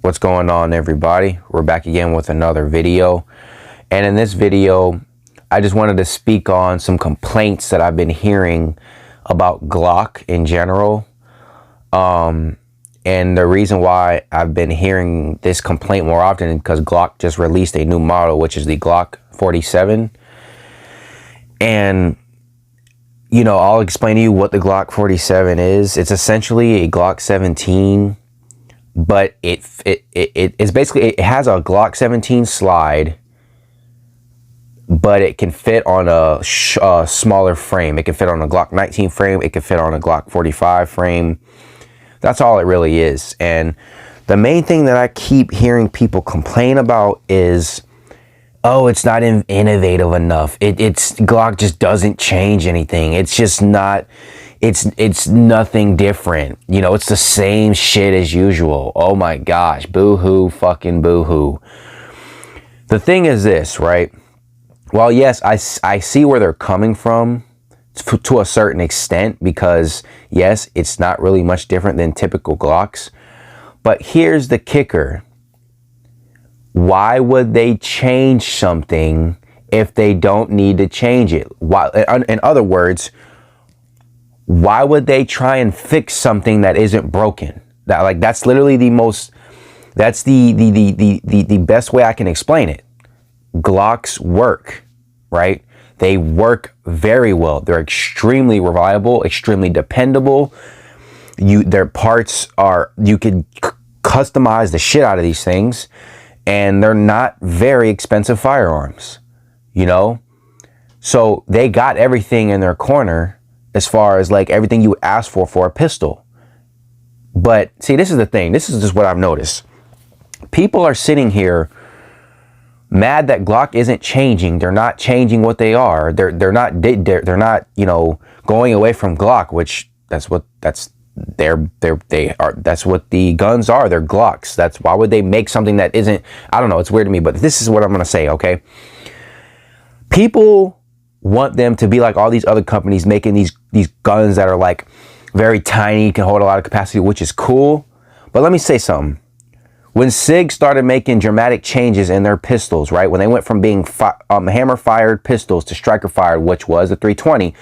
What's going on, everybody? We're back again with another video, and in this video I just wanted to speak on some complaints that I've been hearing about Glock in general, and the reason why I've been hearing this complaint more often is because Glock just released a new model, which is the Glock 47. And you know, I'll explain to you what the Glock 47 is. It's essentially a Glock 17, but it's basically, it has a Glock 17 slide, but it can fit on a smaller frame. It can fit on a Glock 19 frame. It can fit on a Glock 45 frame. That's all it really is. And the main thing that I keep hearing people complain about is, oh, it's not innovative enough. It's Glock just doesn't change anything. It's just not, it's nothing different. You know, it's the same shit as usual. Oh my gosh, boo-hoo, fucking boo-hoo. The thing is this, right? Well, yes, I see where they're coming from to a certain extent, because yes, it's not really much different than typical Glocks. But here's the kicker. Why would they change something if they don't need to change it? Why, in other words, why would they try and fix something that isn't broken? That's literally the most, that's the best way I can explain it. Glocks work, right? They work very well. They're extremely reliable, extremely dependable. Their parts are, you can customize the shit out of these things. And they're not very expensive firearms, you know? So they got everything in their corner as far as like everything you would ask for a pistol. But see, this is the thing. This is just what I've noticed. People are sitting here mad that Glock isn't changing. They're not changing what they are. They're not, you know, going away from Glock, which that's what the guns are. They're Glocks. That's why would they make something that isn't, I don't know, it's weird to me, but this is what I'm going to say. Okay. People want them to be like all these other companies making these guns that are like very tiny, can hold a lot of capacity, which is cool. But let me say something. When SIG started making dramatic changes in their pistols, right? When they went from being hammer fired pistols to striker fired, which was the 320,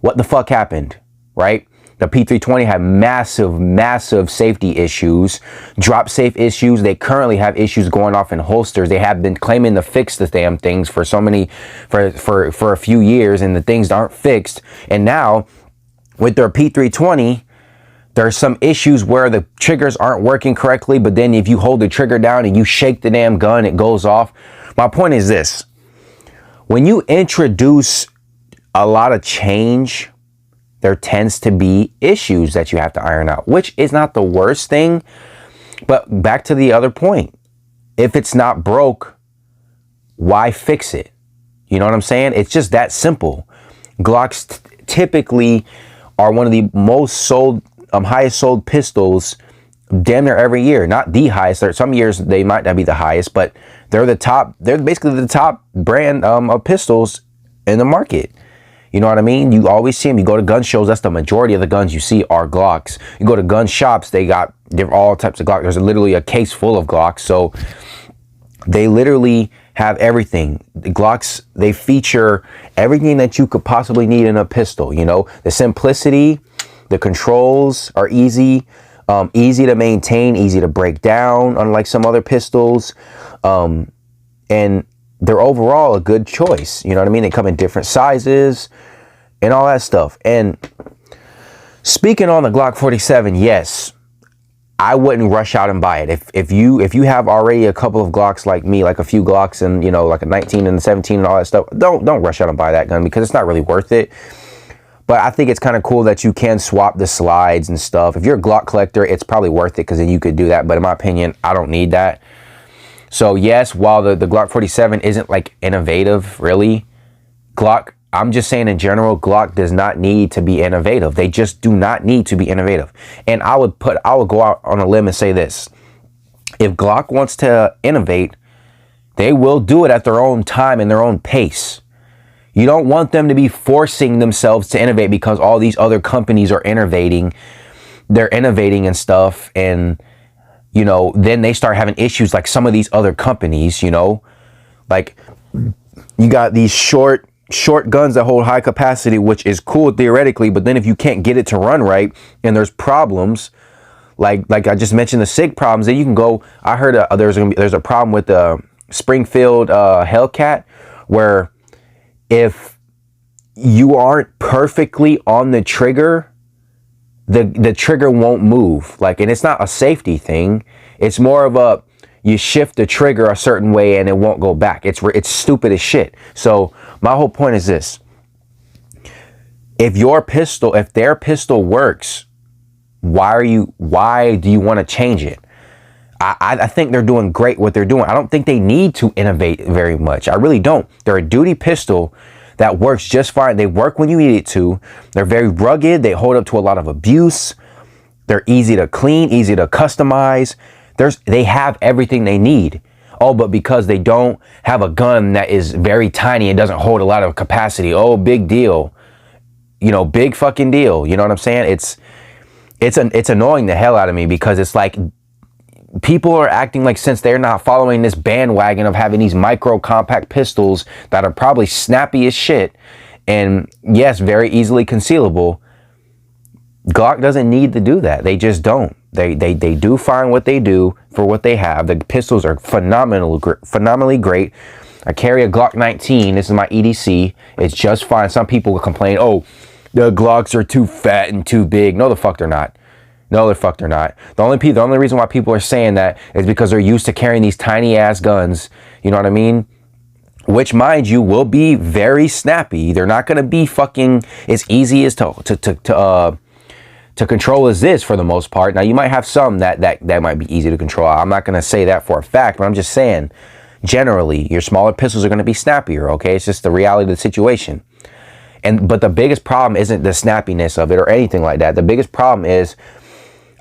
what the fuck happened, right? The P320 had massive safety issues, drop safe issues. They currently have issues going off in holsters. They have been claiming to fix the damn things for a few years, and the things aren't fixed. And now with their P320, there's some issues where the triggers aren't working correctly, but then if you hold the trigger down and you shake the damn gun, it goes off. My point is this: when you introduce a lot of change, there tends to be issues that you have to iron out, which is not the worst thing. But back to the other point, if it's not broke, why fix it? You know what I'm saying? It's just that simple. Glocks typically are one of the most sold, highest sold pistols damn near every year. Not the highest. Some years they might not be the highest, but they're the top. They're basically the top brand of pistols in the market. You know what I mean? You always see them. You go to gun shows, that's the majority of the guns you see are Glocks. You go to gun shops, they got all types of Glocks. There's literally a case full of Glocks. So they literally have everything. The Glocks, they feature everything that you could possibly need in a pistol. You know, the simplicity, the controls are easy, easy to maintain, easy to break down, unlike some other pistols. And they're overall a good choice. You know what I mean? They come in different sizes and all that stuff. And speaking on the Glock 47, yes, I wouldn't rush out and buy it. If you have already a couple of Glocks like me, like a few Glocks and, you know, like a 19 and a 17 and all that stuff, don't rush out and buy that gun, because it's not really worth it. But I think it's kind of cool that you can swap the slides and stuff. If you're a Glock collector, it's probably worth it, because then you could do that. But in my opinion, I don't need that. So yes, while the Glock 47 isn't like innovative, really, Glock, I'm just saying in general, Glock does not need to be innovative. They just do not need to be innovative. And I would go out on a limb and say this: if Glock wants to innovate, they will do it at their own time and their own pace. You don't want them to be forcing themselves to innovate because all these other companies are innovating. They're innovating and stuff, and you know, then they start having issues like some of these other companies, you know, like you got these short guns that hold high capacity, which is cool theoretically, but then if you can't get it to run right and there's problems, like I just mentioned the SIG problems, then you can go. I heard there's a problem with the Springfield Hellcat, where if you aren't perfectly on the trigger, the trigger won't move. Like, and it's not a safety thing. It's more of a, you shift the trigger a certain way and it won't go back. It's stupid as shit. So my whole point is this: if their pistol works, why do you want to change it? I think they're doing great what they're doing. I don't think they need to innovate very much. I really don't. They're a duty pistol that works just fine. They work when you need it to. They're very rugged. They hold up to a lot of abuse. They're easy to clean, easy to customize. They have everything they need. Oh, but because they don't have a gun that is very tiny and doesn't hold a lot of capacity, oh, big deal. You know, big fucking deal. You know what I'm saying? It's annoying the hell out of me, because it's like people are acting like, since they're not following this bandwagon of having these micro compact pistols that are probably snappy as shit and yes, very easily concealable, Glock doesn't need to do that. They just don't. They do fine what they do for what they have. The pistols are phenomenally great. I carry a Glock 19. This is my EDC. It's just fine. Some people will complain, oh, the Glocks are too fat and too big. No, the fuck they're not. No, the fuck they're not. The only reason why people are saying that is because they're used to carrying these tiny ass guns. You know what I mean? Which, mind you, will be very snappy. They're not going to be fucking as easy as to control as this for the most part. Now, you might have some that might be easy to control. I'm not going to say that for a fact, but I'm just saying, generally, your smaller pistols are going to be snappier, okay? It's just the reality of the situation. But the biggest problem isn't the snappiness of it or anything like that. The biggest problem is,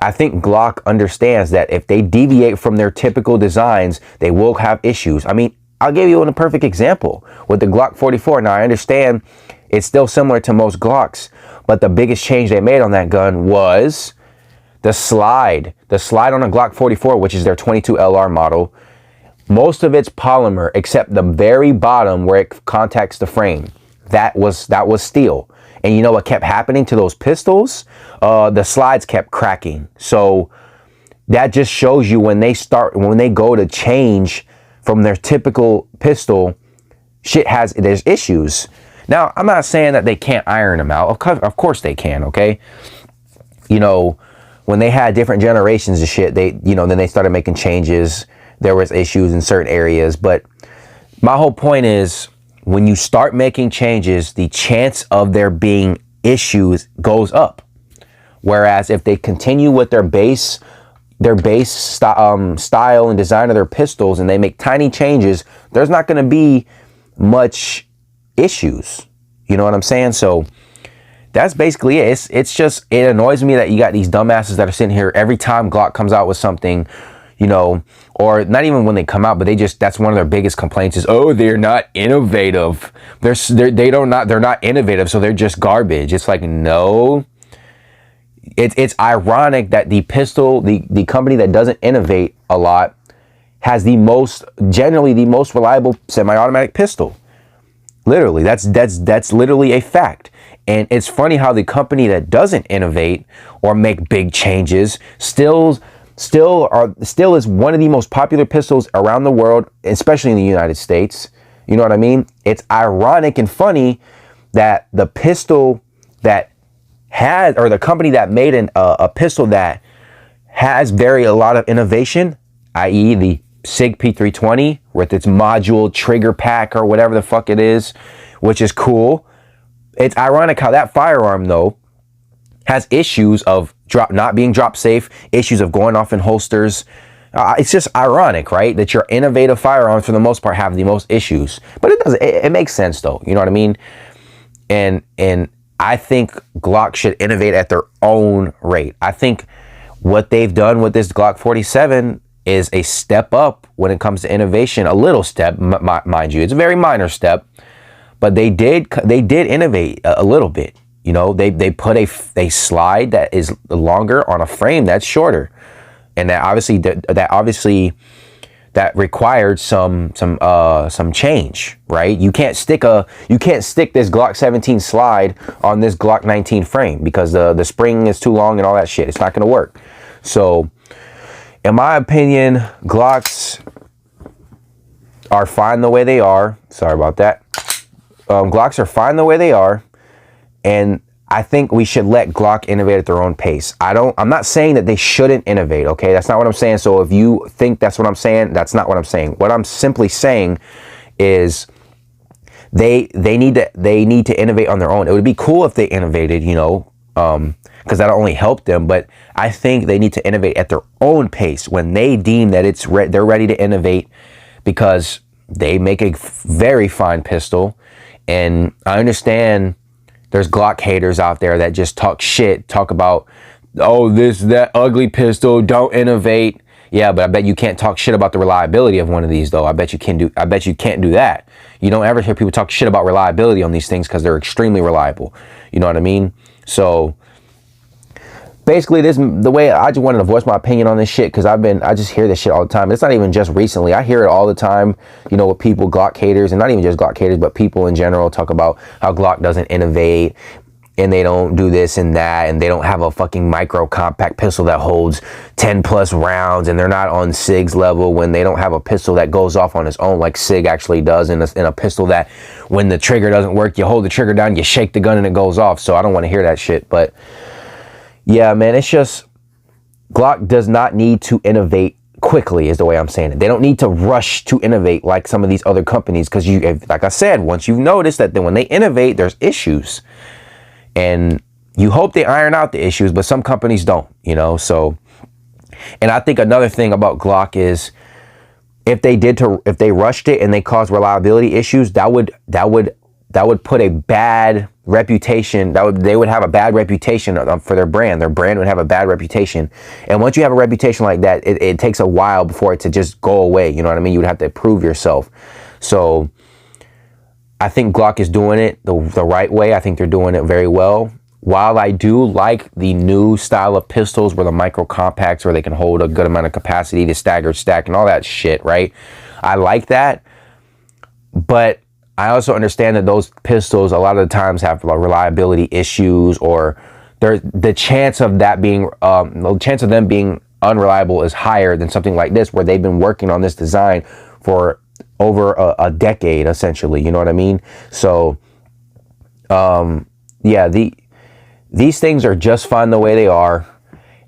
I think Glock understands that if they deviate from their typical designs, they will have issues. I mean, I'll give you a perfect example with the Glock 44. Now, I understand it's still similar to most Glocks, but the biggest change they made on that gun was the slide. The slide on a Glock 44, which is their 22 LR model, most of it's polymer except the very bottom where it contacts the frame. That was steel. And you know what kept happening to those pistols? The slides kept cracking. So that just shows you when they go to change from their typical pistol, there's issues. Now, I'm not saying that they can't iron them out. Of course they can, okay? You know, when they had different generations of shit, then they started making changes. There was issues in certain areas. But my whole point is, when you start making changes, the chance of there being issues goes up. Whereas if they continue with their base style and design of their pistols and they make tiny changes, there's not going to be much issues. You know what I'm saying? So that's basically it. It's just, it annoys me that you got these dumbasses that are sitting here every time Glock comes out with something, you know, or not even when they come out, but that's one of their biggest complaints is, oh, they're not innovative. They're not innovative, so they're just garbage. It's like, no. It's ironic that the company that doesn't innovate a lot has generally the most reliable semi-automatic pistol. Literally, that's literally a fact. And it's funny how the company that doesn't innovate or make big changes still is one of the most popular pistols around the world, especially in the United States. You know what I mean? It's ironic and funny that the pistol that had, or the company that made a pistol that has a lot of innovation, i.e. the SIG P320 with its module trigger pack or whatever the fuck it is, which is cool. It's ironic how that firearm, though, has issues of not being drop safe, issues of going off in holsters. It's just ironic, right? That your innovative firearms, for the most part, have the most issues. But it makes sense, though. You know what I mean? And I think Glock should innovate at their own rate. I think what they've done with this Glock 47 is a step up when it comes to innovation. A little step, mind you. It's a very minor step. But they did innovate a little bit. You know, they put a slide that is longer on a frame that's shorter. and that obviously that required some change, right? You can't stick this Glock 17 slide on this Glock 19 frame because the spring is too long and all that shit. It's not going to work. So, in my opinion, Glocks are fine the way they are. Sorry about that. Glocks are fine the way they are, and I think we should let Glock innovate at their own pace. I'm not saying that they shouldn't innovate, okay? That's not what I'm saying. So if you think that's what I'm saying, that's not what I'm saying. What I'm simply saying is they need to innovate on their own. It would be cool if they innovated, you know, because that'll only help them. But I think they need to innovate at their own pace when they deem that they're ready to innovate, because they make a very fine pistol. And I understand there's Glock haters out there that just talk shit, talk about, oh, that ugly pistol, don't innovate. Yeah, but I bet you can't talk shit about the reliability of one of these, though. I bet you can't do that. You don't ever hear people talk shit about reliability on these things because they're extremely reliable. You know what I mean? So basically, the way I just wanted to voice my opinion on this shit, because I just hear this shit all the time. It's not even just recently. I hear it all the time, you know, with people, Glock haters, and not even just Glock haters, but people in general talk about how Glock doesn't innovate, and they don't do this and that, and they don't have a fucking micro compact pistol that holds 10 plus rounds, and they're not on SIG's level when they don't have a pistol that goes off on its own like SIG actually does, in a pistol that when the trigger doesn't work, you hold the trigger down, you shake the gun, and it goes off. So I don't want to hear that shit. But yeah, man, it's just Glock does not need to innovate quickly, is the way I'm saying it. They don't need to rush to innovate like some of these other companies, because like I said, once you've noticed that when they innovate, there's issues. And you hope they iron out the issues, but some companies don't, you know. So, and I think another thing about Glock is if they rushed it and they caused reliability issues, that would put a bad reputation. They would have a bad reputation for their brand. Their brand would have a bad reputation. And once you have a reputation like that, it takes a while before it to just go away. You know what I mean? You would have to prove yourself. So I think Glock is doing it the right way. I think they're doing it very well. While I do like the new style of pistols where the micro compacts, where they can hold a good amount of capacity, the staggered stack and all that shit, right? I like that. But I also understand that those pistols a lot of the times have reliability issues, or the chance of them being unreliable is higher than something like this, where they've been working on this design for over a decade, essentially. You know what I mean? So, yeah, these things are just fine the way they are.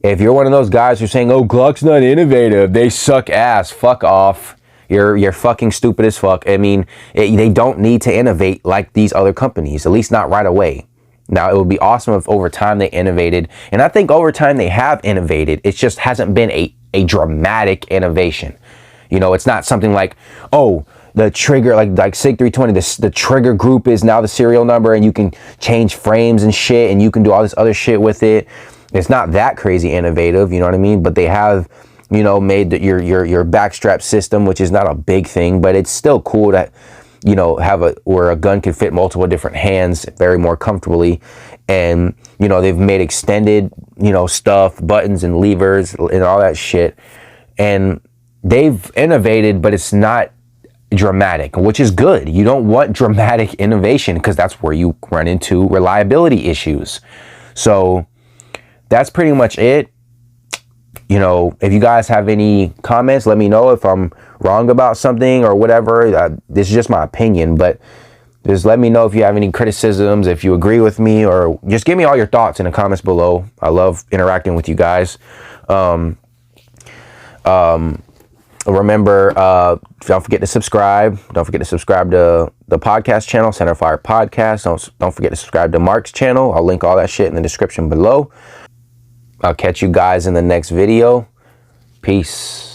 If you're one of those guys who's saying, "Oh, Glock's not innovative, they suck ass," fuck off. You're fucking stupid as fuck. I mean, they don't need to innovate like these other companies, at least not right away. Now, it would be awesome if over time they innovated, and I think over time they have innovated. It just hasn't been a dramatic innovation. You know, it's not something like, oh, the trigger, like SIG 320, the trigger group is now the serial number, and you can change frames and shit, and you can do all this other shit with it. It's not that crazy innovative, you know what I mean? But they have, you know, made your backstrap system, which is not a big thing, but it's still cool to, you know, have where a gun can fit multiple different hands very more comfortably. And, you know, they've made extended, you know, stuff, buttons and levers and all that shit. And they've innovated, but it's not dramatic, which is good. You don't want dramatic innovation, because that's where you run into reliability issues. So that's pretty much it. You know, if you guys have any comments, let me know if I'm wrong about something or whatever. This is just my opinion, but just let me know if you have any criticisms, if you agree with me, or just give me all your thoughts in the comments below. I love interacting with you guys. Remember, don't forget to subscribe. Don't forget to subscribe to the podcast channel, Centerfire Podcast. Don't forget to subscribe to Mark's channel. I'll link all that shit in the description below. I'll catch you guys in the next video. Peace.